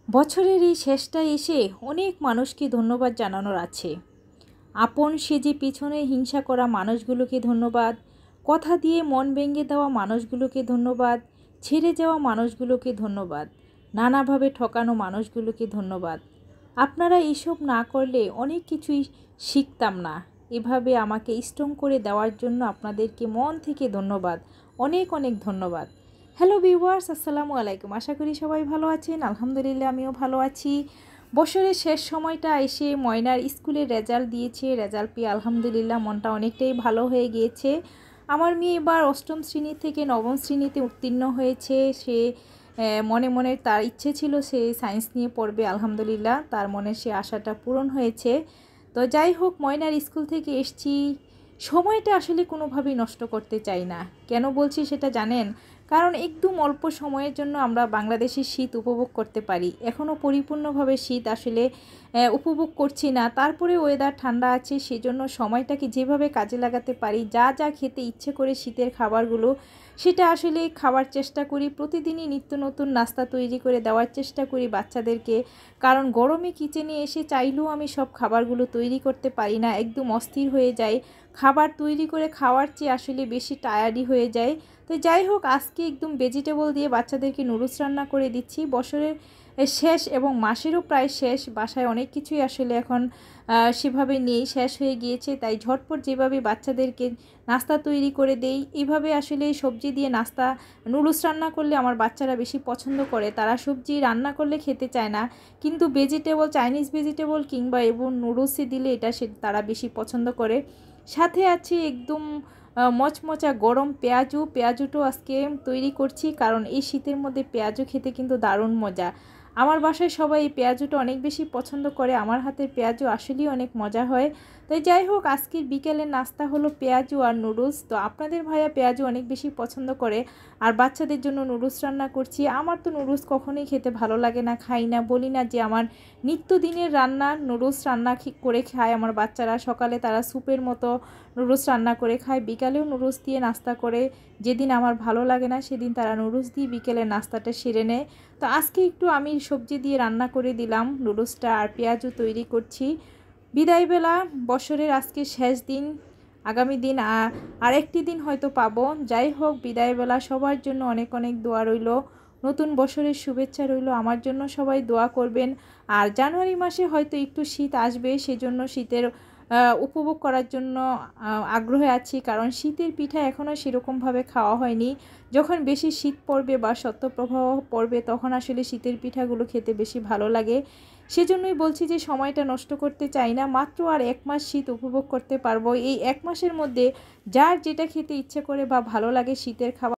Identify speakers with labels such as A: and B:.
A: বছরের এই শেষটায় এসে অনেক মানুষকে ধন্যবাদ জানানোর আছে। আপন সেজে পিছনে হিংসা করা মানুষগুলোকে ধন্যবাদ, কথা দিয়ে মন ভেঙে দেওয়া মানুষগুলোকে ধন্যবাদ, ছেড়ে যাওয়া মানুষগুলোকে ধন্যবাদ, নানাভাবে ঠকানো মানুষগুলোকে ধন্যবাদ। আপনারা এইসব না করলে অনেক কিছুই শিখতাম না। এভাবে আমাকে স্ট্রং করে দেওয়ার জন্য আপনাদেরকে মন থেকে ধন্যবাদ, অনেক অনেক ধন্যবাদ। হ্যালো ভিউয়ার্স, আসসালামু আলাইকুম। আশা করি সবাই ভালো আছেন। আলহামদুলিল্লাহ আমিও ভালো আছি। বছরের শেষ সময়টা এসে ময়নার স্কুলের রেজাল্ট দিয়েছে। রেজাল্ট পেয়ে আলহামদুলিল্লাহ মনটা অনেকটাই ভালো হয়ে গিয়েছে। আমার মেয়ে এবার অষ্টম শ্রেণী থেকে নবম শ্রেণীতে উত্তীর্ণ হয়েছে। সে মনে মনে তার ইচ্ছে ছিল সে সায়েন্স নিয়ে পড়বে। আলহামদুলিল্লাহ তার মনে সে আশাটা পূরণ হয়েছে। তো যাই হোক, ময়নার স্কুল থেকে এসছি। সময়টা আসলে কোনোভাবেই নষ্ট করতে চাই না। কেন বলছি সেটা জানেন? কারণ একদম অল্প সময়ের জন্য আমরা বাংলাদেশের শীত উপভোগ করতে পারি। এখনও পরিপূর্ণভাবে শীত আসলে উপভোগ করছি না। তারপরে ওয়েদার ঠান্ডা আছে, সেজন্য সময়টাকে যেভাবে কাজে লাগাতে পারি, যা যা খেতে ইচ্ছে করে শীতের খাবারগুলো সেটা আসলে খাওয়ার চেষ্টা করি। প্রতিদিনই নিত্য নতুন নাস্তা তৈরি করে দেওয়ার চেষ্টা করি বাচ্চাদেরকে। কারণ গরমে কিচেনে এসে চাইলেও আমি সব খাবারগুলো তৈরি করতে পারি না, একদম অস্থির হয়ে যায়। খাবার তৈরি করে খাওয়ার চেয়ে আসলে বেশি টায়ার্ডই হয়ে যায়। তো যাই হোক, আজকে একদম ভেজিটেবল দিয়ে বাচ্চাদেরকে নুডলস রান্না করে দিচ্ছি। বছরের শেষ এবং মাসেরও প্রায় শেষ। বাসায় অনেক কিছুই আসলে এখন সেভাবে নিয়েই শেষ হয়ে গিয়েছে। তাই ঝটপট যেভাবে বাচ্চাদেরকে নাস্তা তৈরি করে দেই, এইভাবে আসলে সবজি দিয়ে নাস্তা নুডলস রান্না করলে আমার বাচ্চারা বেশি পছন্দ করে। তারা সবজি রান্না করলে খেতে চায় না, কিন্তু ভেজিটেবল, চাইনিজ ভেজিটেবল কিংবা এবং নুডলসে দিলে এটা তারা বেশি পছন্দ করে। সাথে আছে একদম মচমচা গরম পেঁয়াজুটো আজকে তৈরি করছি, কারণ এই শীতের মধ্যে পেঁয়াজু খেতে কিন্তু দারুণ মজা। আমার বাসায় সবাই এই পেঁয়াজুটা অনেক বেশি পছন্দ করে। আমার হাতের পেঁয়াজু আসলেই অনেক মজা হয়। তাই যাই হোক, আজকের বিকেলের নাস্তা হলো পেঁয়াজু আর নুডলস। তো আপনাদের ভাইয়া পেঁয়াজু অনেক বেশি পছন্দ করে, আর বাচ্চাদের জন্য নুডলস রান্না করছি। আমার তো নুডলস কখনোই খেতে ভালো লাগে না, খাই না, বলি না যে আমার নিত্যদিনের রান্না নুডলস রান্না করে খায় আমার বাচ্চারা। সকালে তারা স্যুপের মতো নুডলস রান্না করে খায়, বিকালেও নুডলস দিয়ে নাস্তা করে। যেদিন আমার ভালো লাগে না সেদিন তারা নুডলস দিয়ে বিকেলের নাস্তাটা সেরে নেয়। তো আজকে একটু আমি সবজি দিয়ে রান্না করে দিলাম নুডলসটা, আর পেঁয়াজও তৈরি করছি। বিদায়বেলা, বছরের আজকে শেষ দিন। আগামী দিন আর একটি দিন হয়তো পাবো। যাই হোক, বিদায়বেলা সবার জন্য অনেক অনেক দোয়া রইল। নতুন বছরের শুভেচ্ছা রইল। আমার জন্য সবাই দোয়া করবেন। আর জানুয়ারি মাসে হয়তো একটু শীত আসবে, সেজন্য শীতের উপভোগ করার জন্য আগ্রহে আছি। কারণ শীতের পিঠা এখনও সেরকমভাবে খাওয়া হয়নি। যখন বেশি শীত পড়বে বা শৈত্যপ্রবাহ পড়বে, তখন আসলে শীতের পিঠাগুলো খেতে বেশি ভালো লাগে। সেজন্যই বলছি যে সময়টা নষ্ট করতে চাই না। মাত্র আর 1 মাস শীত উপভোগ করতে পারবো। এই 1 মাসের মধ্যে যার যেটা খেতে ইচ্ছে করে বা ভালো লাগে শীতের খাবার